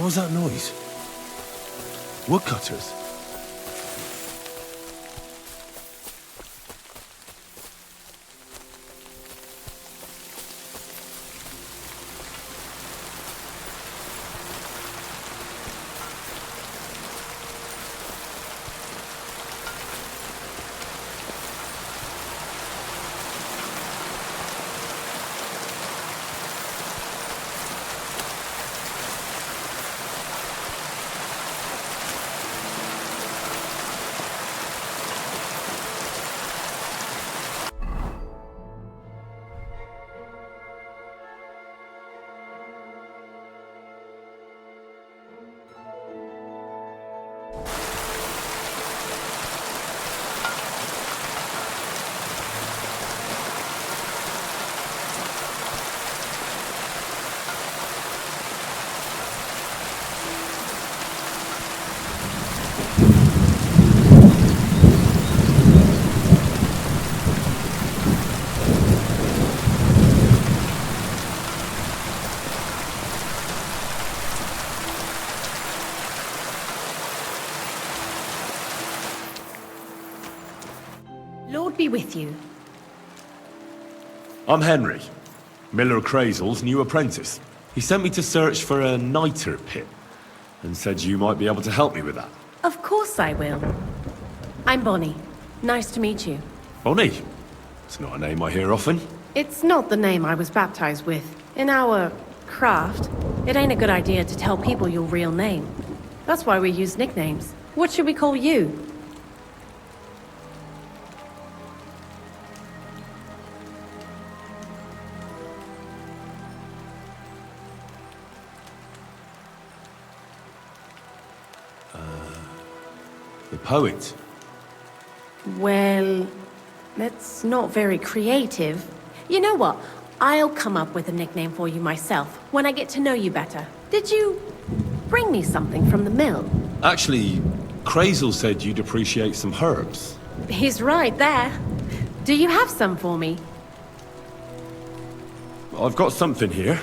was that noise? Woodcutters? Lord be with you. I'm Henry, Miller Crazel's new apprentice. He sent me to search for a niter pit, and said you might be able to help me with that. Of course I will. I'm Bonnie. Nice to meet you. Bonnie? It's not a name I hear often. It's not the name I was baptized with. In our craft, it ain't a good idea to tell people your real name. That's why we use nicknames. What should we call you? The poet. Well, that's not very creative. You know what? I'll come up with a nickname for you myself when I get to know you better. Did you bring me something from the mill? Actually, Crazel said you'd appreciate some herbs. He's right there. Do you have some for me? I've got something here.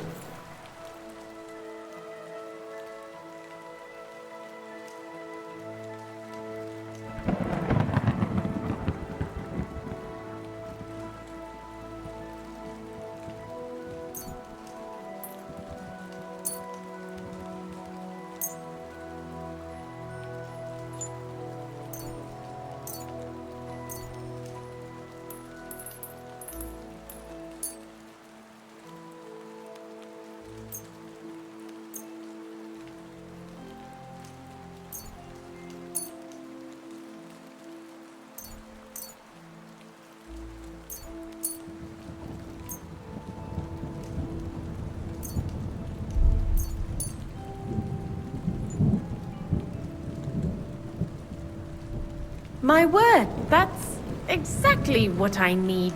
My word, that's exactly what I need.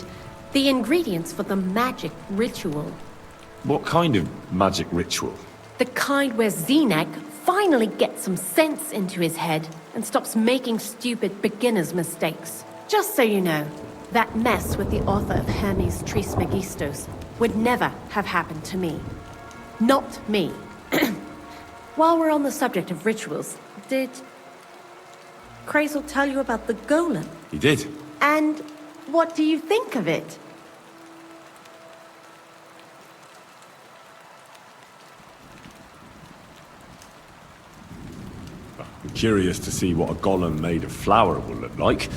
The ingredients for the magic ritual. What kind of magic ritual? The kind where Xenag finally gets some sense into his head and stops making stupid beginner's mistakes. Just so you know, that mess with the author of Hermes Trismegistos would never have happened to me. Not me. While we're on the subject of rituals, did Crazel tell you about the golem? He did. And what do you think of it? I'm curious to see what a golem made of flour will look like.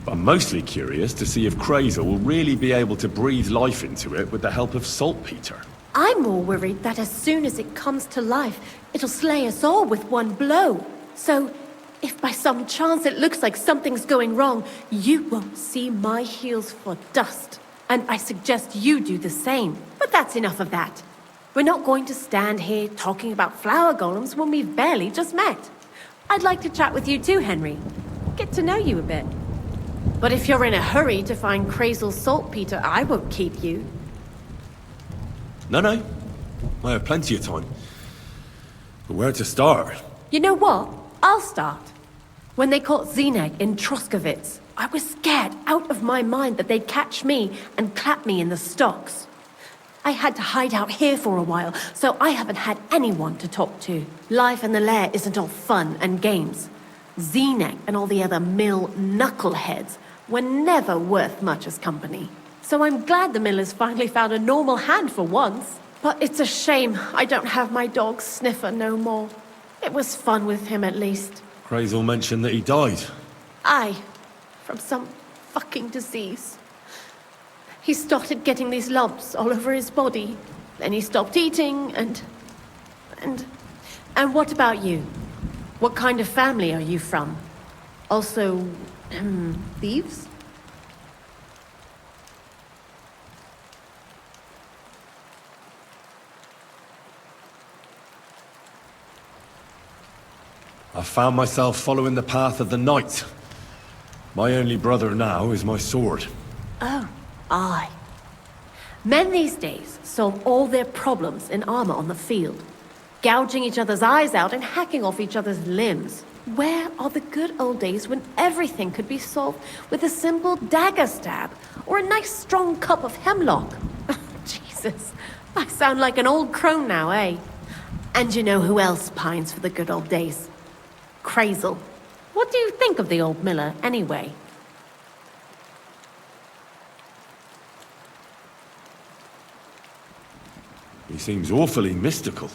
I'm mostly curious to see if Crazel will really be able to breathe life into it with the help of saltpeter. I'm more worried that as soon as it comes to life, it'll slay us all with one blow. So, if by some chance it looks like something's going wrong, you won't see my heels for dust. And I suggest you do the same. But that's enough of that. We're not going to stand here talking about flower golems when we've barely just met. I'd like to chat with you too, Henry. Get to know you a bit. But if you're in a hurry to find Crazel's saltpeter, I won't keep you. No. I have plenty of time. But where to start? You know what? I'll start. When they caught Xenag in Troskovitz, I was scared out of my mind that they'd catch me and clap me in the stocks. I had to hide out here for a while, so I haven't had anyone to talk to. Life in the lair isn't all fun and games. Zenek and all the other mill knuckleheads were never worth much as company. So I'm glad the miller's finally found a normal hand for once. But it's a shame I don't have my dog Sniffer no more. It was fun with him at least. Crazel mentioned that he died. Aye, from some fucking disease. He started getting these lumps all over his body. Then he stopped eating and what about you? What kind of family are you from? Also, thieves? I found myself following the path of the night. My only brother now is my sword. Oh, aye. Men these days solve all their problems in armor on the field, gouging each other's eyes out and hacking off each other's limbs. Where are the good old days when everything could be solved with a simple dagger stab or a nice strong cup of hemlock? Jesus, I sound like an old crone now, eh? And you know who else pines for the good old days? Crazel. What do you think of the old miller, anyway? He seems awfully mystical.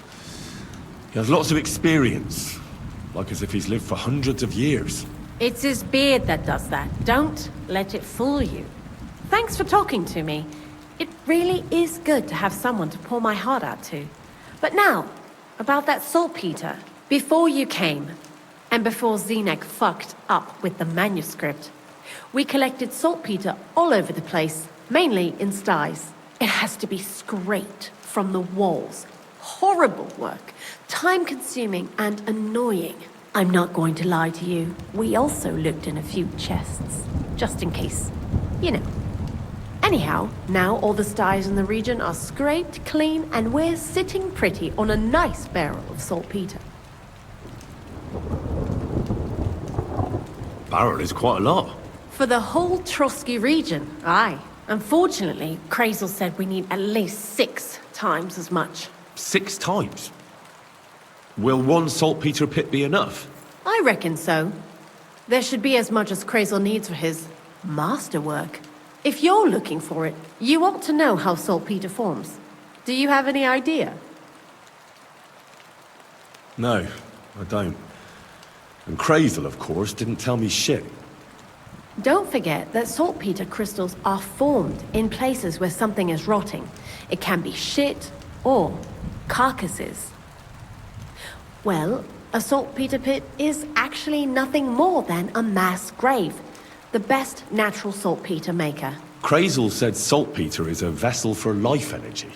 He has lots of experience, like as if he's lived for hundreds of years. It's his beard that does that. Don't let it fool you. Thanks for talking to me. It really is good to have someone to pour my heart out to. But now, about that saltpeter. Before you came, and before Zenek fucked up with the manuscript, we collected saltpeter all over the place, mainly in sties. It has to be scraped from the walls. Horrible work, time-consuming and annoying. I'm not going to lie to you. We also looked in a few chests, just in case. You know. Anyhow, now all the sties in the region are scraped clean and we're sitting pretty on a nice barrel of saltpeter. Barrel is quite a lot. For the whole Trotsky region, aye. Unfortunately, Crazel said we need at least 6 times as much. 6 times? Will one saltpeter pit be enough? I reckon so. There should be as much as Crazel needs for his masterwork. If you're looking for it, you ought to know how saltpeter forms. Do you have any idea? No, I don't. And Crazel, of course, didn't tell me shit. Don't forget that saltpeter crystals are formed in places where something is rotting. It can be shit or carcasses. Well, a saltpeter pit is actually nothing more than a mass grave. The best natural saltpeter maker. Crazel said saltpeter is a vessel for life energy.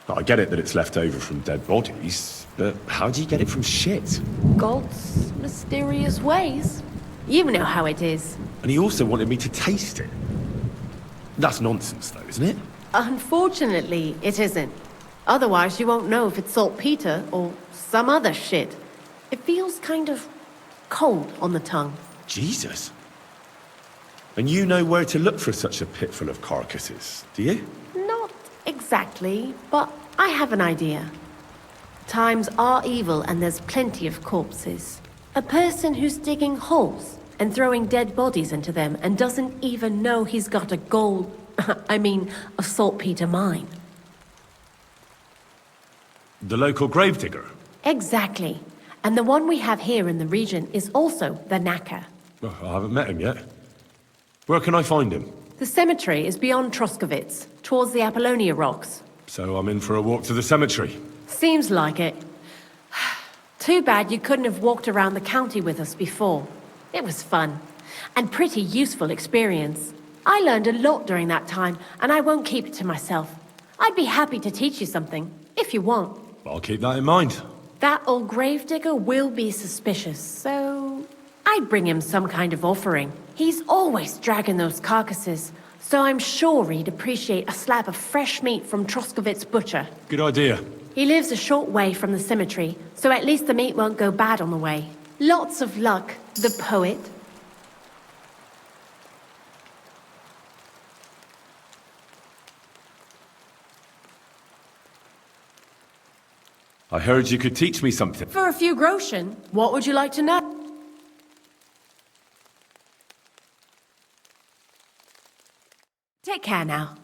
I get it that it's left over from dead bodies, but how do you get it from shit? God's mysterious ways. You know how it is. And he also wanted me to taste it. That's nonsense though, isn't it? Unfortunately, it isn't. Otherwise, you won't know if it's saltpeter or some other shit. It feels kind of cold on the tongue. Jesus. And you know where to look for such a pit full of carcasses, do you? Not exactly, but I have an idea. Times are evil and there's plenty of corpses. A person who's digging holes and throwing dead bodies into them and doesn't even know he's got a a saltpeter mine. The local gravedigger? Exactly. And the one we have here in the region is also the knacker. Oh, I haven't met him yet. Where can I find him? The cemetery is beyond Troskovitz, towards the Apollonia rocks. So I'm in for a walk to the cemetery. Seems like it. Too bad you couldn't have walked around the county with us before. It was fun. And pretty useful experience. I learned a lot during that time, and I won't keep it to myself. I'd be happy to teach you something, if you want. I'll keep that in mind. That old gravedigger will be suspicious, so I'd bring him some kind of offering. He's always dragging those carcasses, so I'm sure he'd appreciate a slab of fresh meat from Troskovitz butcher. Good idea. He lives a short way from the cemetery, so at least the meat won't go bad on the way. Lots of luck, the poet. I heard you could teach me something. For a few groschen, what would you like to know? Take care now.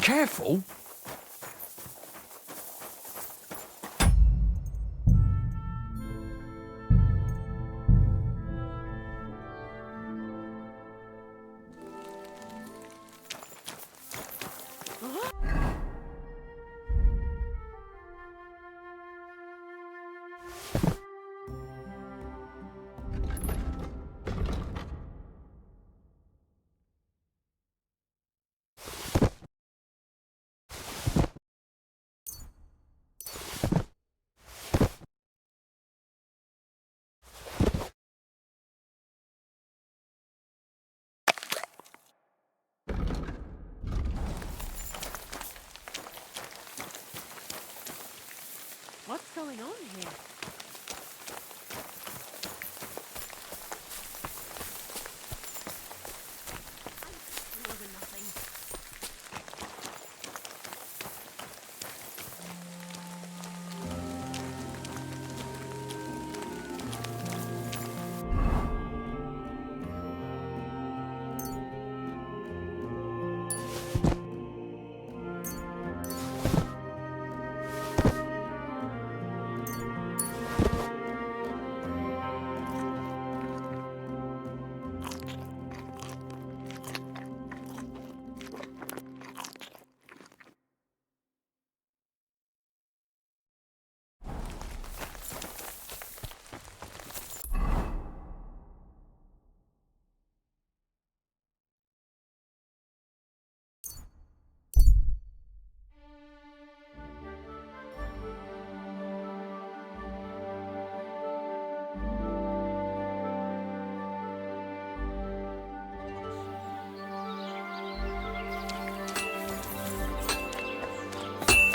Careful. What's going on here? I'm over nothing.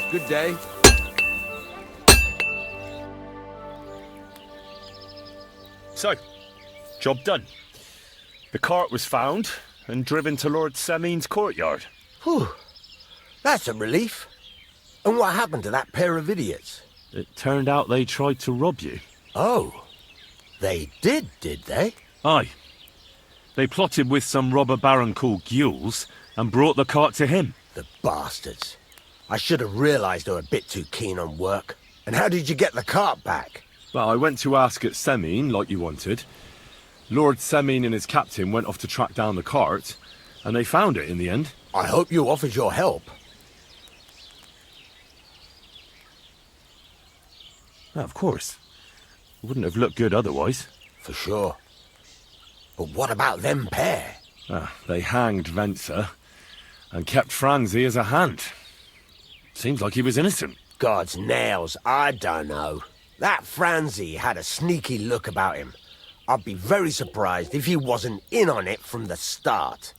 Good day. So, job done. The cart was found and driven to Lord Semin's courtyard. Whew. That's a relief. And what happened to that pair of idiots? It turned out they tried to rob you. Oh. They did they? Aye. They plotted with some robber baron called Gules and brought the cart to him. The bastards. I should have realised they were a bit too keen on work. And how did you get the cart back? Well, I went to ask at Semin, like you wanted. Lord Semin and his captain went off to track down the cart, and they found it in the end. I hope you offered your help. Of course. It wouldn't have looked good otherwise. For sure. But what about them pair? They hanged Venser and kept Franzi as a hand. Seems like he was innocent. God's nails, I don't know. That Franzi had a sneaky look about him. I'd be very surprised if he wasn't in on it from the start.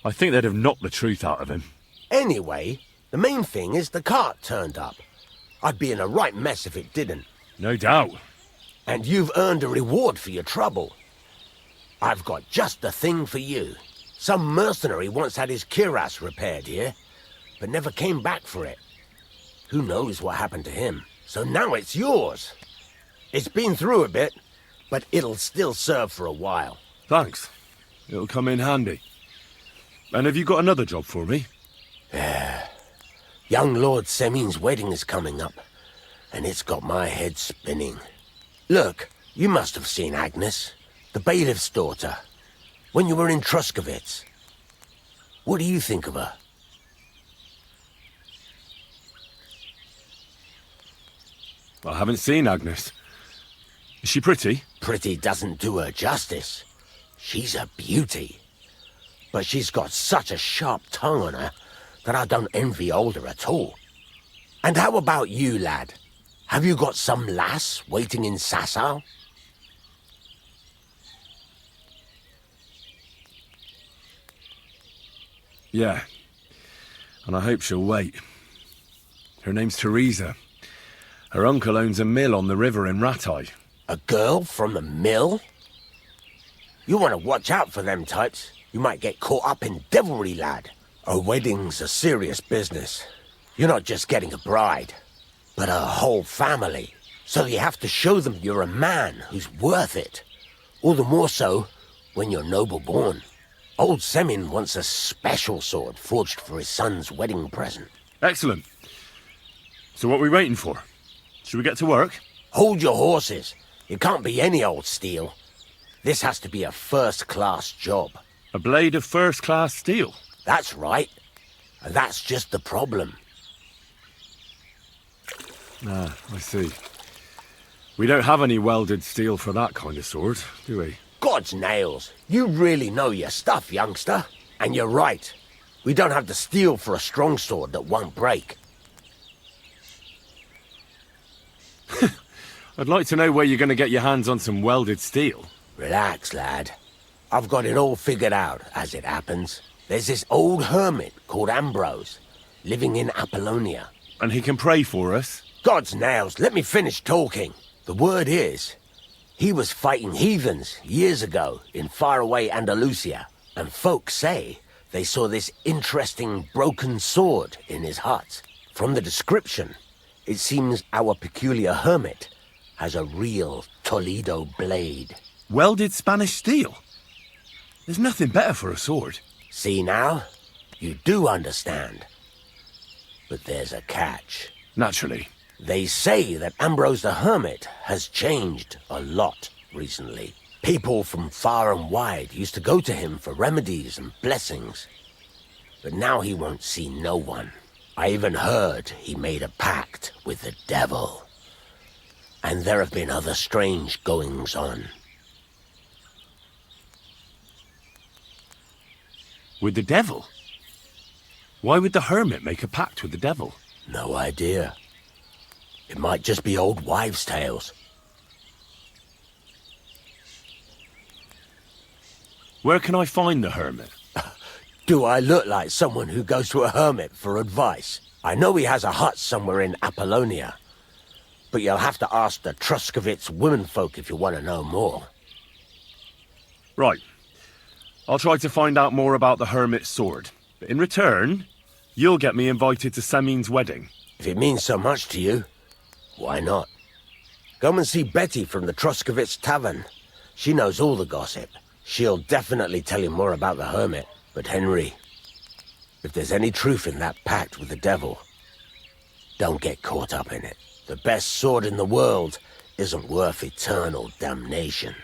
I think they'd have knocked the truth out of him. Anyway, the main thing is the cart turned up. I'd be in a right mess if it didn't. No doubt. And you've earned a reward for your trouble. I've got just the thing for you. Some mercenary once had his cuirass repaired here, but never came back for it. Who knows what happened to him? So now it's yours. It's been through a bit, but it'll still serve for a while. Thanks. It'll come in handy. And have you got another job for me? Young Lord Semin's wedding is coming up, and it's got my head spinning. Look, you must have seen Agnes, the bailiff's daughter, when you were in Truskovitz. What do you think of her? I haven't seen Agnes. Is she pretty? Pretty doesn't do her justice. She's a beauty. But she's got such a sharp tongue on her that I don't envy older at all. And how about you, lad? Have you got some lass waiting in Sasau? Yeah. And I hope she'll wait. Her name's Teresa. Her uncle owns a mill on the river in Ratai. A girl from the mill? You want to watch out for them types. You might get caught up in devilry, lad. A wedding's a serious business. You're not just getting a bride, but a whole family. So you have to show them you're a man who's worth it. All the more so when you're noble born. Old Semin wants a special sword forged for his son's wedding present. Excellent. So what are we waiting for? Should we get to work? Hold your horses. It can't be any old steel. This has to be a first-class job. A blade of first-class steel. That's right. And that's just the problem. Ah, I see. We don't have any welded steel for that kind of sword, do we? God's nails. You really know your stuff, youngster. And you're right. We don't have the steel for a strong sword that won't break. I'd like to know where you're going to get your hands on some welded steel. Relax, lad. I've got it all figured out, as it happens. There's this old hermit called Ambrose, living in Apollonia. And he can pray for us? God's nails, let me finish talking. The word is, he was fighting heathens years ago in faraway Andalusia, and folks say they saw this interesting broken sword in his hut. From the description, it seems our peculiar hermit has a real Toledo blade. Welded Spanish steel? There's nothing better for a sword. See now? You do understand. But there's a catch. Naturally. They say that Ambrose the Hermit has changed a lot recently. People from far and wide used to go to him for remedies and blessings. But now he won't see no one. I even heard he made a pact with the devil. And there have been other strange goings-on. With the devil? Why would the hermit make a pact with the devil? No idea. It might just be old wives' tales. Where can I find the hermit? Do I look like someone who goes to a hermit for advice? I know he has a hut somewhere in Apollonia. But you'll have to ask the Truscovitz womenfolk if you want to know more. Right. I'll try to find out more about the hermit's sword. But in return, you'll get me invited to Semin's wedding. If it means so much to you, why not? Come and see Betty from the Truscovitz Tavern. She knows all the gossip. She'll definitely tell you more about the hermit. But Henry, if there's any truth in that pact with the devil, don't get caught up in it. The best sword in the world isn't worth eternal damnation.